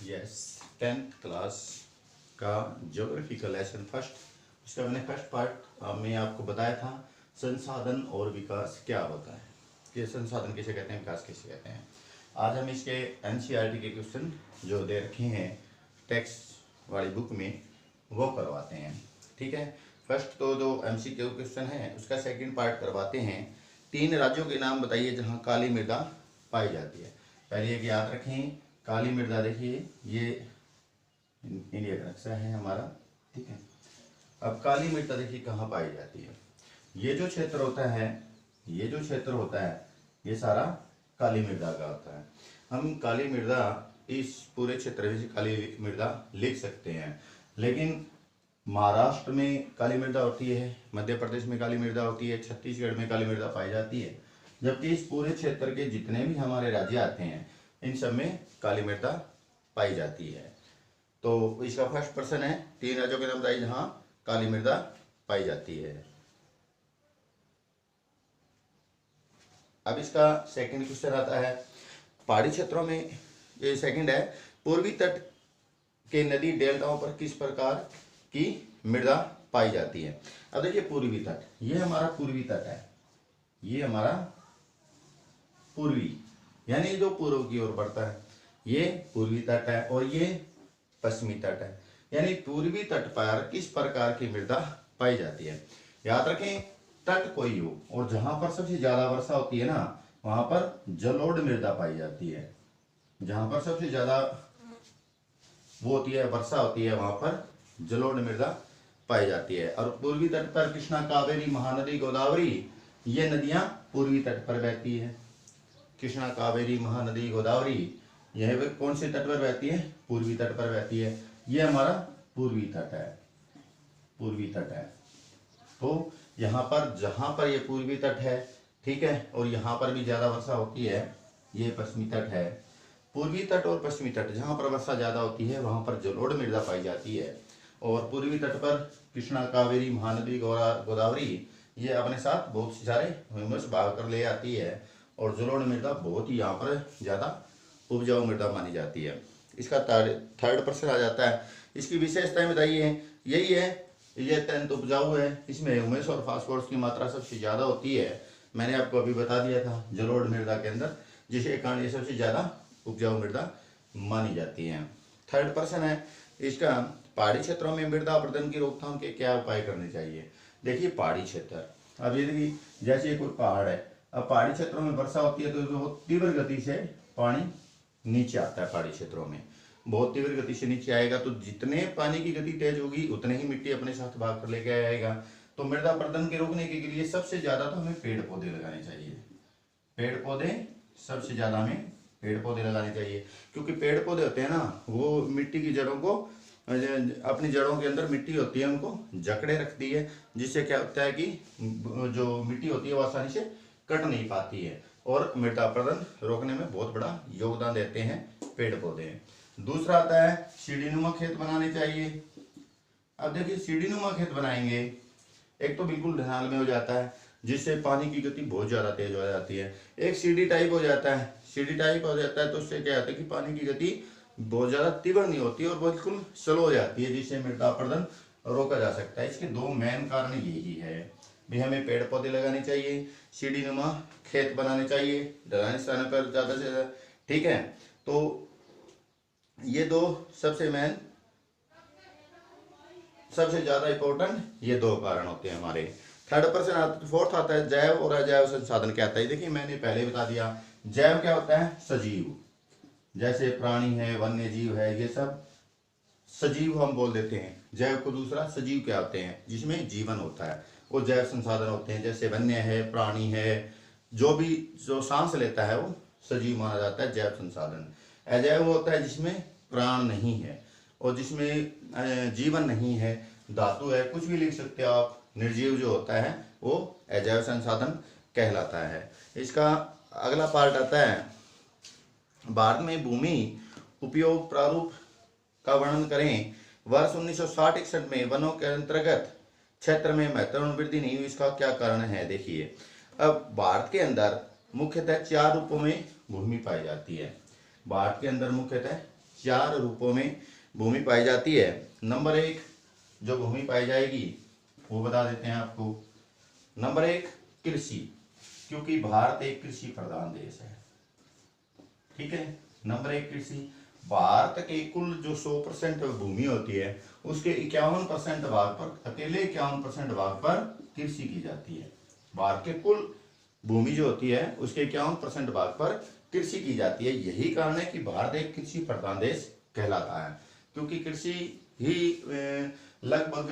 Yes 10th class का geography का lesson first, उसका मैंने फर्स्ट पार्ट में आपको बताया था संसाधन और विकास क्या होता है, कि संसाधन किसे कहते हैं, विकास किसे कहते हैं। आज हम इसके एनसीईआरटी के क्वेश्चन जो दे रखे हैं टेक्स्ट वाली बुक में वो करवाते हैं। ठीक है, फर्स्ट तो जो एमसीक्यू क्वेश्चन है उसका सेकंड पार्ट करवाते हैं। 3 राज्यों के नाम बताइए जहाँ काली मृदा पाई जाती है। पहले एक याद रखें, काली मृदा देखिए ये इंडिया का नक्शा है हमारा। ठीक है, अब काली मृदा देखिए कहाँ पाई जाती है। ये जो क्षेत्र होता है, ये जो क्षेत्र होता है ये सारा काली मृदा का होता है। हम काली मृदा इस पूरे क्षेत्र में काली मृदा लिख सकते हैं, लेकिन महाराष्ट्र में काली मृदा होती है, मध्य प्रदेश में काली मृदा होती है, छत्तीसगढ़ में काली मृदा पाई जाती है। जबकि इस पूरे क्षेत्र के जितने भी हमारे राज्य आते हैं इन सब में काली मृदा पाई जाती है। तो इसका फर्स्ट प्रश्न है 3 राज्यों के नाम बताइए जहाँ काली मृदा पाई जाती है। अब इसका सेकंड क्वेश्चन आता है पहाड़ी क्षेत्रों में, ये सेकंड है, पूर्वी तट के नदी डेल्टाओं पर किस प्रकार की मृदा पाई जाती है। अब देखिए पूर्वी तट, ये हमारा पूर्वी तट है, ये हमारा पूर्वी यानी जो पूर्व की ओर बढ़ता है ये पूर्वी तट है, और ये पश्चिमी तट है। यानी पूर्वी तट पर किस प्रकार की मृदा पाई जाती है। याद रखें तट कोई हो और जहां पर सबसे ज्यादा वर्षा होती है ना वहां पर जलोढ़ मृदा पाई जाती है। जहां पर सबसे ज्यादा वो होती है वर्षा होती है वहां पर जलोढ़ मृदा पाई जाती है। और पूर्वी तट पर कृष्णा, कावेरी, महानदी, गोदावरी ये नदियां पूर्वी तट पर बहती है। कृष्णा, कावेरी, महानदी, गोदावरी यह कौन से तट पर बहती है, पूर्वी तट पर बहती है। ये हमारा पूर्वी तट है, पूर्वी तट है। तो यहाँ पर जहां पर ये पूर्वी तट है, ठीक है, और यहाँ पर भी ज्यादा वर्षा होती है, ये पश्चिमी तट है। पूर्वी तट और पश्चिमी तट जहां पर वर्षा ज्यादा होती है वहां पर जलोढ़ मृदा पाई जाती है। और पूर्वी तट पर कृष्णा, कावेरी, महानदी, गोदावरी ये अपने साथ बहुत सारे ह्यूमस बहा कर ले आती है, और जलोढ़ मृदा बहुत ही यहाँ पर ज्यादा उपजाऊ मृदा मानी जाती है। इसका थर्ड प्रश्न आ जाता है, इसकी विशेषताएं बताइए। यही है, ये अत्यंत उपजाऊ है, इसमें ह्यूमस और फास्फोरस की मात्रा सबसे ज्यादा होती है। मैंने आपको अभी बता दिया था जलोढ़ मृदा के अंदर, जिसके कारण ये सबसे ज्यादा उपजाऊ मृदा मानी जाती है। थर्ड प्रश्न है इसका, पहाड़ी क्षेत्रों में मृदा अपरदन की रोकथाम के क्या उपाय करने चाहिए। देखिए पहाड़ी क्षेत्र, अब ये देखिए जैसे कोई पहाड़ है, अब पहाड़ी क्षेत्रों में वर्षा होती है तो बहुत तीव्र गति से पानी नीचे आता है। पहाड़ी क्षेत्रों में बहुत तीव्र गति से नीचे आएगा, तो जितने पानी की गति तेज होगी उतने ही मिट्टी अपने साथ भाग कर लेके आएगा। तो मृदा अपरदन के रोकने के लिए सबसे ज्यादा तो हमें पेड़ पौधे लगाने चाहिए। पेड़ पौधे सबसे ज्यादा हमें पेड़ पौधे लगाने चाहिए, क्योंकि पेड़ पौधे होते हैं ना वो मिट्टी की जड़ों को, अपनी जड़ों के अंदर मिट्टी होती है उनको जकड़े रखती है, जिससे क्या होता है कि जो मिट्टी होती है वो आसानी से कट नहीं पाती है, और मृदा अपरदन रोकने में बहुत बड़ा योगदान देते हैं पेड़ पौधे। दूसरा आता है सीढ़ीनुमा खेत बनाने चाहिए। अब देखिए सीढ़ीनुमा खेत बनाएंगे, एक तो बिल्कुल ढलान में हो जाता है जिससे पानी की गति बहुत ज्यादा तेज हो जाती है। एक सीढ़ी टाइप हो जाता है, सीढ़ी टाइप हो जाता है तो उससे क्या होता है कि पानी की गति बहुत ज्यादा तीव्र नहीं होती और बिल्कुल स्लो हो जाती है, जिससे मृदा अपरदन रोका जा सकता है। इसके 2 मेन कारण यही है भी, हमें पेड़ पौधे लगाने चाहिए, सीढ़ीनुमा खेत बनाने चाहिए ढलान स्थान पर ज्यादा से ज्यादा। ठीक है, तो ये 2 सबसे मेन, सबसे ज्यादा इंपॉर्टेंट ये 2 कारण होते हैं हमारे। थर्ड प्रश्न फोर्थ आता है जैव और अजैव संसाधन क्या होता है। देखिए मैंने पहले बता दिया, जैव क्या होता है, सजीव, जैसे प्राणी है, वन्य जीव है, ये सब सजीव हम बोल देते हैं जैव को। दूसरा सजीव क्या होते हैं, जिसमें जीवन होता है, वो जैव संसाधन होते हैं। जैसे वन्य है, प्राणी है, जो सांस लेता है वो सजीव माना जाता है, जैव संसाधन। अजैव होता है जिसमें प्राण नहीं है और जिसमें जीवन नहीं है, धातु है, कुछ भी लिख सकते हो आप। निर्जीव जो होता है वो अजैव संसाधन कहलाता है। इसका अगला पार्ट आता है, भारत में भूमि उपयोग प्रारूप का वर्णन करें। वर्ष 1960-61 में वनों के अंतर्गत क्षेत्र में महत्वपूर्ण वृद्धि नहीं हुई, इसका क्या कारण है। देखिए अब भारत के अंदर मुख्यतः 4 रूपों में भूमि पाई जाती है। भारत के अंदर मुख्यतः 4 रूपों में भूमि पाई जाती है। नंबर 1 जो भूमि पाई जाएगी वो बता देते हैं आपको। नंबर 1 कृषि, क्योंकि भारत एक कृषि प्रधान देश है, ठीक है। नंबर 1 कृषि, भारत के कुल जो 100% भूमि होती है उसके 51% भाग पर, अकेले 51% भाग पर कृषि की जाती है। भारत के कुल भूमि जो होती है उसके 51% भाग पर कृषि की जाती है। यही कारण है कि भारत एक कृषि प्रधान देश कहलाता है, क्योंकि कृषि ही लगभग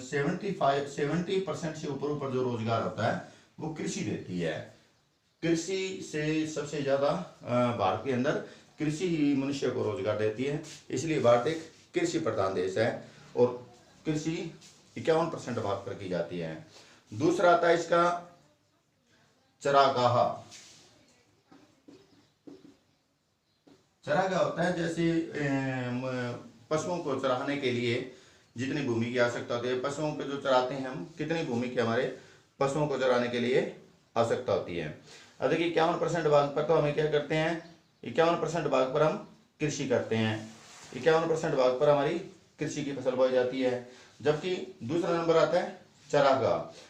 70% से ऊपर जो रोजगार होता है वो कृषि देती है। कृषि से सबसे ज्यादा भारत के अंदर कृषि ही मनुष्य को रोजगार देती है, इसलिए भारत एक कृषि प्रधान देश है और कृषि 51% भाग पर की जाती है। दूसरा आता है इसका चरागाह। चरागाह होता है जैसे पशुओं को चराने के लिए जितनी भूमि की आवश्यकता होती है, पशुओं को जो चराते हैं हम, कितनी भूमि की हमारे पशुओं को चराने के लिए आवश्यकता होती है। अब देखिए 51% भाग पर तो हमें क्या करते हैं, 51% भाग पर हम कृषि करते हैं, 51% भाग पर हमारी कृषि की फसल बोई जाती है। जबकि दूसरा नंबर आता है चरागाह।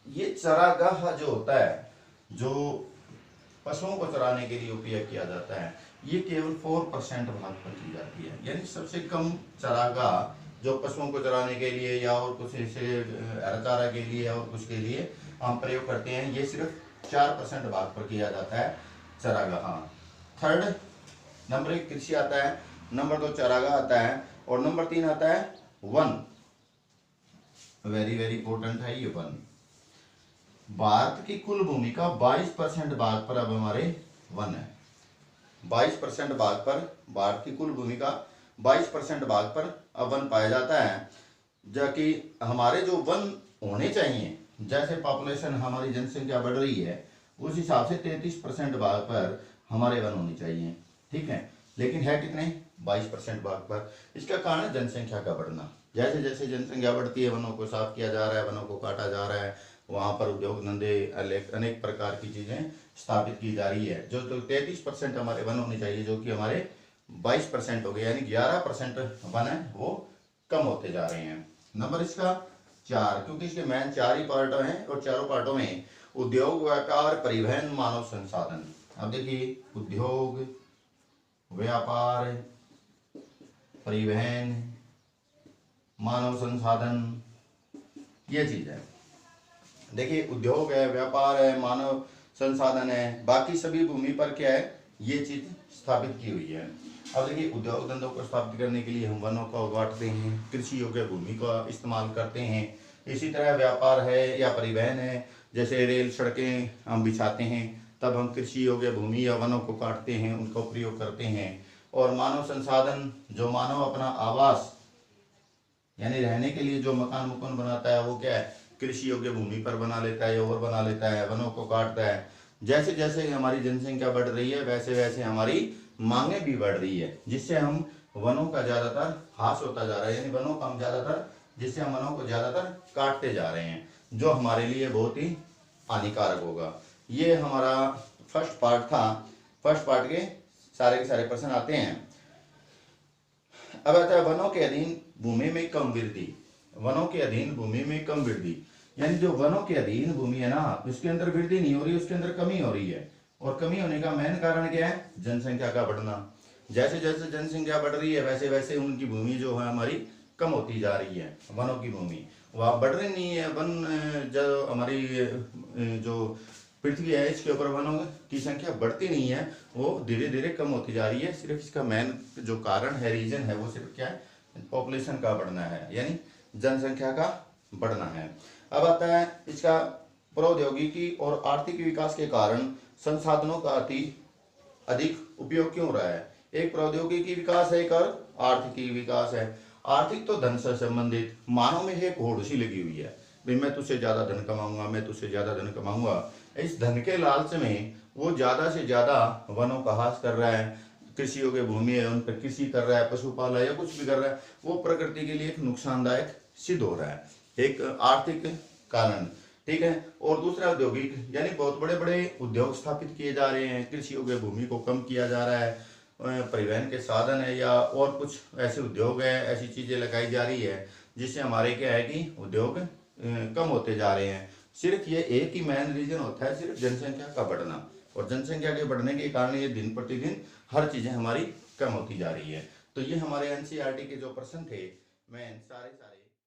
ये चरागाह जो होता है, जो पशुओं को चराने के लिए उपयोग किया जाता है, ये केवल 4% भाग पर की जाती है। यानी सबसे कम चरागाह जो पशुओं को चराने के लिए या और कुछ ऐसे हरा चारा के लिए और कुछ के लिए हम प्रयोग करते हैं, ये सिर्फ 4% भाग पर किया जाता है चरागाह। थर्ड नंबर 1 कृषि आता है, नंबर 2 चरागाह आता है और नंबर 3 आता है वन। वेरी वेरी इंपॉर्टेंट है ये वन। भारत की कुल भूमि का 22% भाग पर अब हमारे वन है। 22% भाग पर भारत की कुल भूमि का 22% भाग पर अब वन पाया जाता है। जबकि हमारे जो वन होने चाहिए, जैसे पॉपुलेशन हमारी जनसंख्या बढ़ रही है उस हिसाब से 33% भाग पर हमारे वन होने चाहिए, ठीक है। लेकिन है कितने, 22% भाग पर। इसका कारण है जनसंख्या का बढ़ना। जैसे जैसे जनसंख्या बढ़ती है वनों को साफ किया जा रहा है, वनों को काटा जा रहा है, वहां पर उद्योग धंधे अनेक प्रकार की चीजें स्थापित की जा रही है। जो 33% हमारे वन होने चाहिए, जो कि हमारे 22% हो गए, यानी 11% वन है वो कम होते जा रहे हैं। नंबर इसका 4, क्योंकि इसके मेन 4 ही पार्ट हैं और चारों पार्टों में उद्योग, व्यापार, परिवहन, मानव संसाधन। अब देखिए उद्योग, व्यापार, परिवहन, मानव संसाधन, ये चीज है। देखिए उद्योग है, व्यापार है, मानव संसाधन है, बाकी सभी भूमि पर क्या है, ये चीज स्थापित की हुई है। अब देखिए उद्योग धंधों को स्थापित करने के लिए हम वनों को काटते हैं, कृषि योग्य भूमि का इस्तेमाल करते हैं। इसी तरह व्यापार है या परिवहन है, जैसे रेल सड़कें हम बिछाते हैं, तब हम कृषि योग्य भूमि या वनों को काटते हैं, उनका प्रयोग करते हैं। और मानव संसाधन, जो मानव अपना आवास यानी रहने के लिए जो मकान मुकान बनाता है वो क्या है, कृषि योग्य भूमि पर बना लेता है और बना लेता है, वनों को काटता है। जैसे जैसे हमारी जनसंख्या बढ़ रही है वैसे वैसे हमारी मांगे भी बढ़ रही है, जिससे हम वनों का ज्यादातर ह्रास होता जा रहा है, यानी वनों का हम ज्यादातर, जिससे हम वनों को ज्यादातर काटते जा रहे हैं, जो हमारे लिए बहुत ही हानिकारक होगा। ये हमारा फर्स्ट पार्ट था। फर्स्ट पार्ट के सारे प्रश्न आते हैं। अब आता है वनों के अधीन भूमि में कम वृद्धि। वनों के अधीन भूमि में कम वृद्धि, यानी जो वनों के अधीन भूमि है ना, उसके अंदर वृद्धि नहीं हो रही, उसके अंदर कमी हो रही है। और कमी होने का मेन कारण क्या है, जनसंख्या का बढ़ना। जैसे जैसे जनसंख्या बढ़ रही है वैसे वैसे उनकी भूमि जो है हमारी कम होती जा रही है। वनों की भूमि वह बढ़ रही नहीं है। वन जो हमारी जो पृथ्वी है इसके ऊपर वनों की संख्या बढ़ती नहीं है, वो धीरे धीरे कम होती जा रही है। सिर्फ इसका मेन जो कारण है, रीजन है, वो सिर्फ क्या है, पॉपुलेशन का बढ़ना है, यानी जनसंख्या का बढ़ना है। अब आता है इसका प्रौद्योगिकी और आर्थिक विकास के कारण संसाधनों का अधिक उपयोग क्यों हो रहा है। एक प्रौद्योगिकी विकास है, एक और आर्थिक विकास है। आर्थिक तो धन से संबंधित, मानव में एक होड़ सी लगी हुई है, भाई मैं तुझसे ज्यादा धन कमाऊंगा, मैं तुझसे ज्यादा धन कमाऊंगा। इस धन के लालच में वो ज्यादा से ज्यादा वनों का ह्रास कर रहा है, कृषि योग्य भूमि है उन पर कृषि कर रहा है, पशुपालन या कुछ भी कर रहा है, वो प्रकृति के लिए एक नुकसानदायक सिद्ध हो रहा है, एक आर्थिक कारण, ठीक है। और दूसरा औद्योगिक, यानी बहुत बड़े बड़े उद्योग स्थापित किए जा रहे हैं, कृषि योग्य भूमि को कम किया जा रहा है, परिवहन के साधन है या और कुछ ऐसे उद्योग है, ऐसी चीज़ें लगाई जा रही है जिससे हमारे क्या है कि उद्योग कम होते जा रहे हैं। सिर्फ ये एक ही मेन रीजन होता है, सिर्फ जनसंख्या का बढ़ना, और जनसंख्या के बढ़ने के कारण ये दिन प्रतिदिन हर चीज़ें हमारी कम होती जा रही है। तो ये हमारे एनसीईआरटी के जो प्रश्न थे, मैं सारे